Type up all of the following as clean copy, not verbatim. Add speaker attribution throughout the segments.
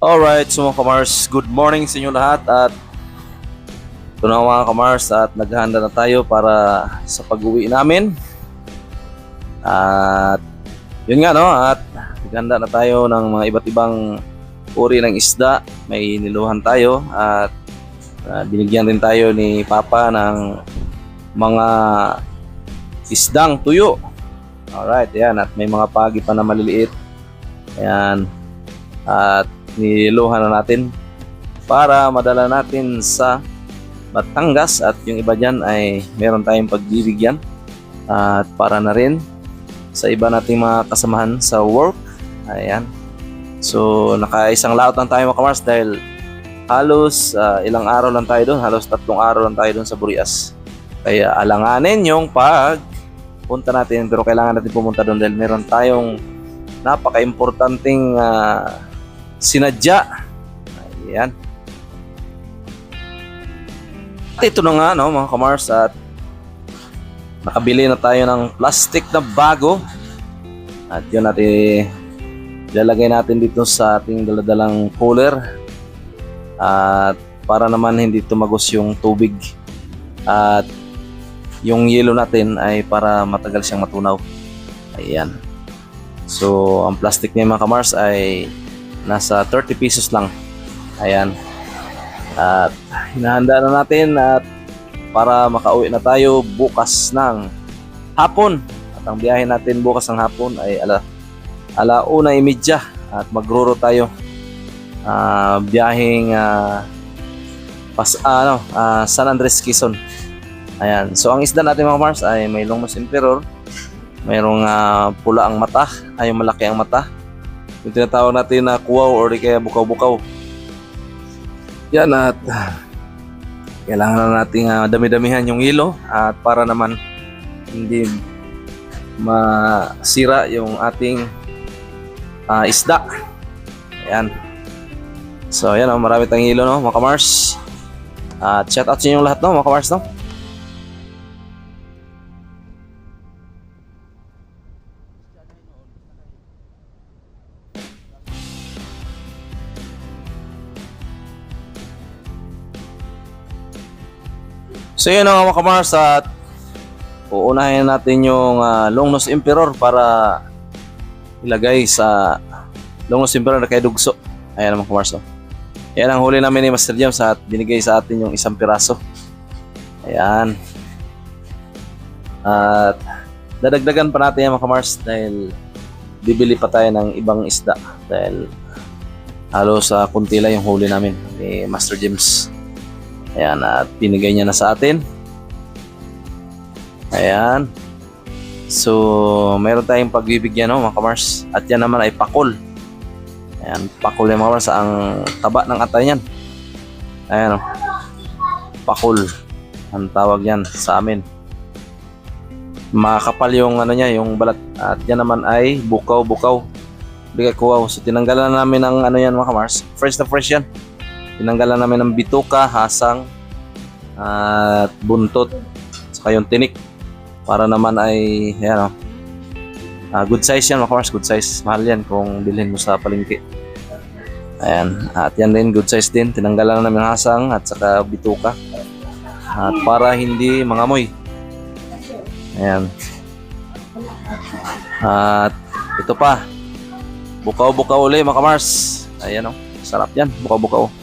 Speaker 1: Alright, so mga kamars, good morning sa inyo lahat at ito na mga kamars at naghahanda na tayo para sa pag-uwi namin. At yun nga no, at naghahanda na tayo ng mga iba't ibang uri ng isda. May niluhan tayo at binigyan rin tayo ni Papa ng mga isdang tuyo. Alright, yan, at may mga pagi pa na maliliit. Ayan, at niluhan na natin para madala natin sa Batangas at yung iba dyan ay meron tayong pagbibigyan at para na rin sa iba nating mga kasamahan sa work. Ayan, so nakaisang laot lang tayo mga kamars dahil halos ilang araw lang tayo doon, halos 3 araw lang tayo doon sa Burias, kaya alanganin yung pagpunta natin, pero kailangan natin pumunta doon dahil meron tayong napaka-importanting sinadya. Ayan. At ito na nga no mga kamars, at nakabili na tayo ng plastic na bago. At yun natin ilalagay natin dito sa ating daladalang cooler. At para naman hindi tumagos yung tubig. At yung yelo natin ay para matagal siyang matunaw. Ayan. So ang plastic niya mga kamars ay nasa 30 pesos lang. Ayan. At hinahanda na natin at para makauwi na tayo bukas ng hapon. At ang biyahe natin bukas ng hapon ay ala 1:30 at magruro tayo. Biyaheng San Andres, Quezon. Ayan. So ang isda natin mga Mars ay may Longnos Emperor, mayroong pula ang mata, ay malaki ang mata. Yung tinatawag natin na kuwaw or kaya bukaw-bukaw. Yan, at kailangan na natin dami-damihan yung hilo at para naman hindi masira yung ating isda. Ayan. So ayan, marami tayong hilo no mga kamars. At shout out sa inyo lahat no mga kamars no. So yun mga kamars, at uunahin natin yung Longnos Emperor para ilagay sa Longnos Emperor na kay Dugso. Ayan mga kamars. Ayan ang huli namin ni Master James at binigay sa atin yung 1 piraso. Ayan. At dadagdagan pa natin yan mga kamars dahil bibili pa tayo ng ibang isda dahil halos kunti lang yung huli namin ni Master James. Ayan, at binigay niya na sa atin. Ayan. So, meron tayong pagbibigyan no, mga kamars. At yan naman ay pakol. Ayan, pakol yung mga kamars. Ang taba ng atay niyan. Ayan o. Pakol. Ang tawag yan sa amin. Makapal yung ano niya, yung balat. At yan naman ay bukaw-bukaw. Bigay kuwaw. So, tinanggalan namin ng ano yan mga kamars. Fresh na fresh yan. Tinanggalan namin ng bituka, hasang, at buntot, saka yung tinik. Para naman ay, yan o, good size yan mga kamars, good size. Mahal yan kung bilhin mo sa palengke. Ayan, at yan din, good size din. Tinanggalan namin ng hasang at saka bituka. At para hindi mangamoy. Ayan. At ito pa, bukaw-bukaw ulit mga kamars. Ayan o, sarap yan, bukaw-bukaw.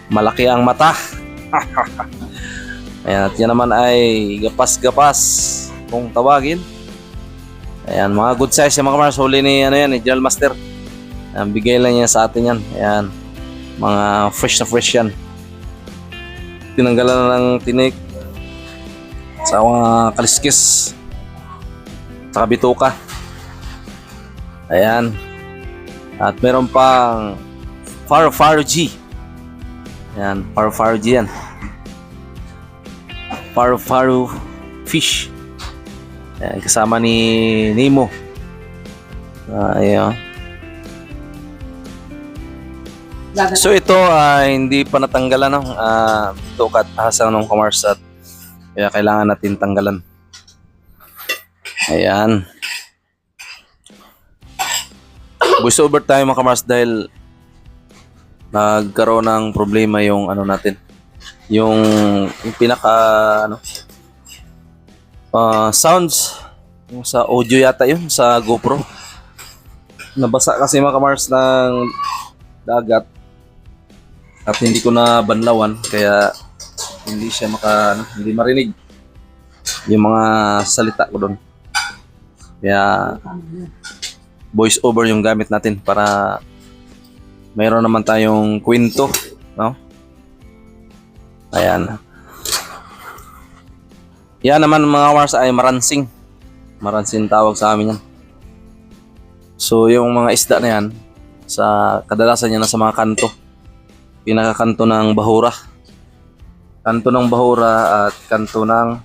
Speaker 1: Malaki ang mata. Ayan, at yan naman ay gapas-gapas kung tawagin. Ayan, mga good size yung mga kamars. Huli ni, ano yan, ni General Master. Ayan, bigay lang yan sa atin yan. Ayan, mga fresh na fresh yan. Tinanggalan na ng tinik sa mga kaliskis, saka bituka. Ayan. At meron pang Faro G. Ayan, Faro G yan. Faro fish. Ayan, kasama ni Nemo. Ayan. So ito hindi pa natanggalan no? Tukat hasang ng kamars at kaya kailangan natin tanggalan. Ayan. Voice over tayo mga kamars dahil nagkaroon ng problema yung ano natin, yung pinaka ano, sounds, yung sa audio yata yun sa GoPro. Nabasa kasi mga kamars ng dagat at hindi ko na banlawan kaya hindi siya hindi marinig yung mga salita ko doon. Kaya voice over yung gamit natin para mayroon naman tayong kwento, no? Ayan. Yan naman mga kamars ay maransing. Maransing tawag sa amin yan. So yung mga isda na yan, sa kadalasan yan sa mga kanto. Pinakakanto ng bahura. Kanto ng bahura at kanto ng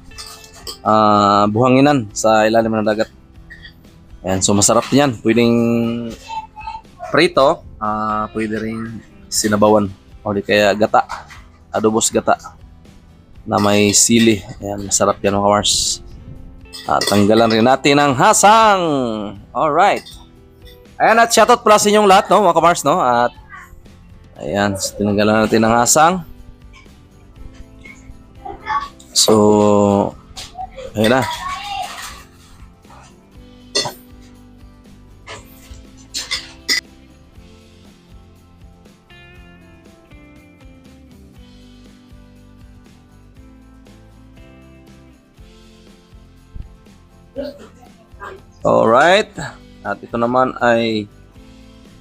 Speaker 1: buhanginan sa ilalim ng dagat. Ayan, so masarap yan. Pwedeng prito, pwede rin sinabawan. O di kaya gata, adobos gata na may sili. Ayan, masarap yan mga kamars. At tanggalan rin natin ang hasang. Alright. Ayan, at shoutout pala sa inyong lahat, no, mga kamars, no? At ayan, so tinanggalan natin ang hasang. So, ayan na. Alright. At ito naman ay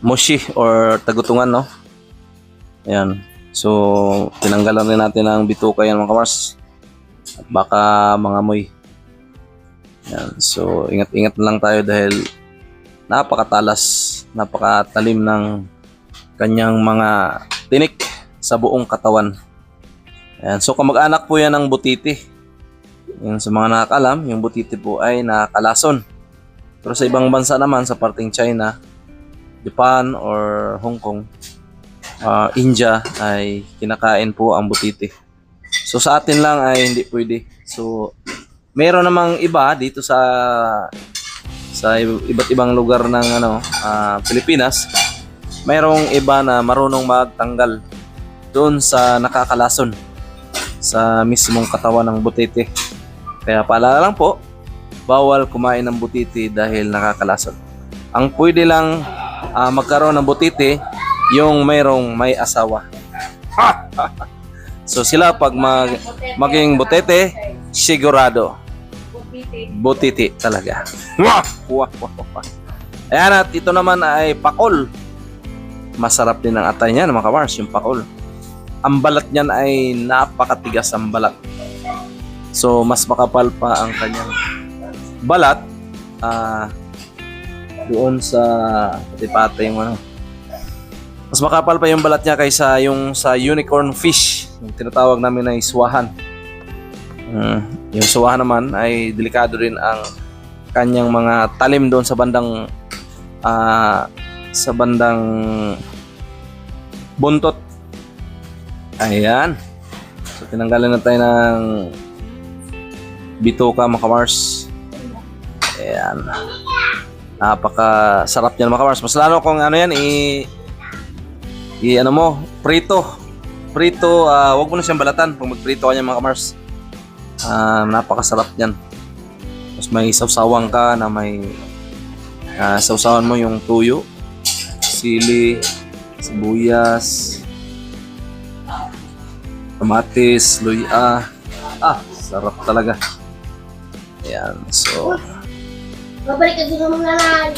Speaker 1: moshi or tagutungan, no? Ayan. So, tinanggalan rin natin ang bituka yan mga kamars. At baka mangamoy. Ayan. So, ingat-ingat lang tayo dahil napakatalas, napakatalim ng kanyang mga tinik sa buong katawan. Ayan. So, kamag-anak po yan ng butiti. Yung sa mga nakakalam, yung butiti po ay nakalason. Pero sa ibang bansa naman, sa parting China, Japan, or Hong Kong, India, ay kinakain po ang butiti. So sa atin lang ay hindi pwede. So meron namang iba dito sa iba't ibang lugar ng Pilipinas, mayroong iba na marunong magtanggal doon sa nakakalason sa mismong katawan ng butiti. Kaya paalala lang po, bawal kumain ng butiti dahil nakakalason. Ang pwede lang magkaroon ng butiti yung may asawa. So sila pag maging butete, sigurado. Butiti talaga. Ayan, at ito naman ay pakol. Masarap din ang atay niyan mga kamars, yung pakol. Ang balat niyan ay napakatigas ang balat. So mas makapal pa ang kanyang balat doon sa pati-pati yung mas makapal pa yung balat niya kaysa yung sa unicorn fish, yung tinatawag namin na iswahan. Yung suwahan naman ay delikado rin ang kanyang mga talim doon sa bandang buntot. Ayan. So tinanggalan na tayo ng bituka mga kamars. Ayan. Napaka-sarap niyan mga kamars. Mas lalo kung prito. Prito, wag mo na siyang balatan pag magprito ka niyan mga kamars. Napakasarap niyan. Mas may sawsawan ka na may sawsawan mo yung tuyo, sili, sibuyas, kamatis, luya. Sarap talaga. Ayan, so
Speaker 2: babalik ka dito mga nanay.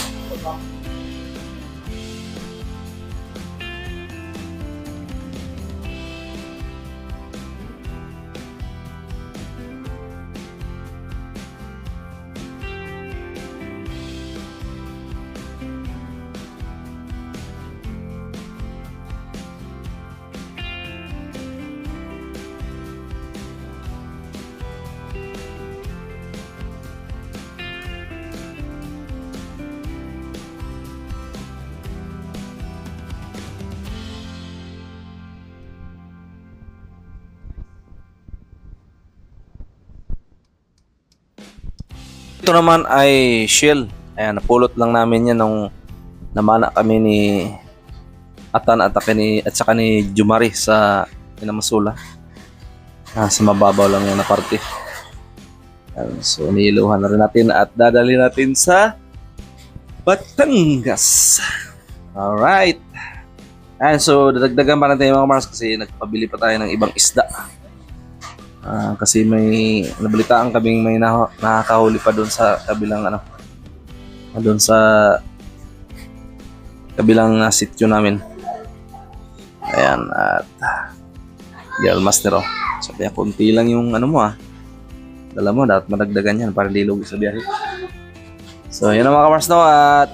Speaker 1: ito naman ay shell. Ayan, napulot lang namin yan nung namana kami Atan at saka ni Jumari sa Inamasula. Sa mababaw lang yan na parte. Ayan, so niluhan na rin natin at dadali natin sa Batangas. Alright. Ayan, so dadagdagan pa natin mga Mars kasi nagpabili pa tayo ng ibang isda. Kasi may nabalitaan kaming may nakakahuli pa doon sa kabilang doon sa kabilang sityo namin. Ayan, at Girl Master, oh. So kaya konti lang yung dala mo, dapat madagdagan yan para di lugi sa biyahe. So yun ang mga Mars, no, at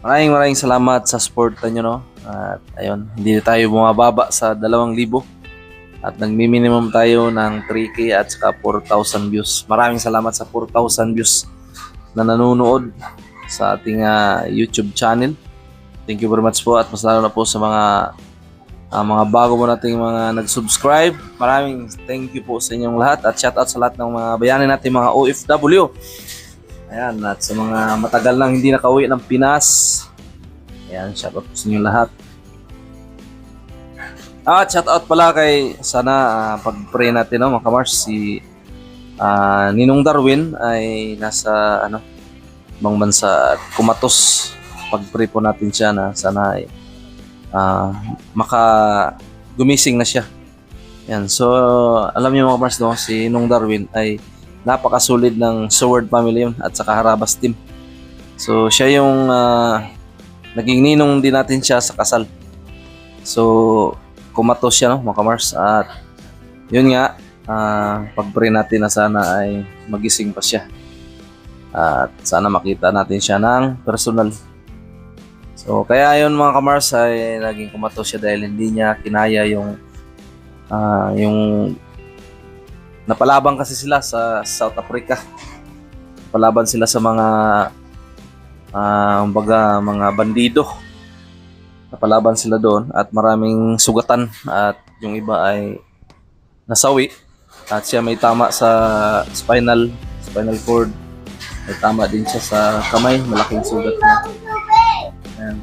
Speaker 1: maraming salamat sa support nyo, no. At ayun, hindi tayo bumababa sa 2,000 at nagmi-minimum tayo ng 3K at saka 4,000 views. Maraming salamat sa 4,000 views na nanonood sa ating YouTube channel. Thank you very much po, at mas lalo na po sa mga bago mo nating mga nag-subscribe. Maraming thank you po sa inyong lahat, at shout out sa lahat ng mga bayani natin mga OFW. Ayan, at sa mga matagal nang hindi nakauwi ng Pinas. Ayan, shout out po sa inyong lahat. At shout out pala kay sana pag-pray natin, no, mga Kamars, si Ninong Darwin ay nasa ibang bansa at kumatos. Pag-pray po natin siya na sana ay gumising na siya. Yan. So, alam niyo mga Mars, no, si Nung Darwin ay napakasolid ng Sword family yun at saka Harabas team. So, siya yung naging ninong din natin siya sa kasal. So, kumatos siya, no, mga Mars, at yun nga, pag-pray natin na sana ay magising pa siya. At sana makita natin siya ng personal. So, kaya yun mga Kamars ay naging kumatos siya dahil hindi niya kinaya yung napalaban kasi sila sa South Africa. Napalaban sila sa mga mga bandido. Napalaban sila doon at maraming sugatan at yung iba ay nasawi at siya may tama sa spinal cord. May tama din siya sa kamay, malaking sugat niya. Ayan.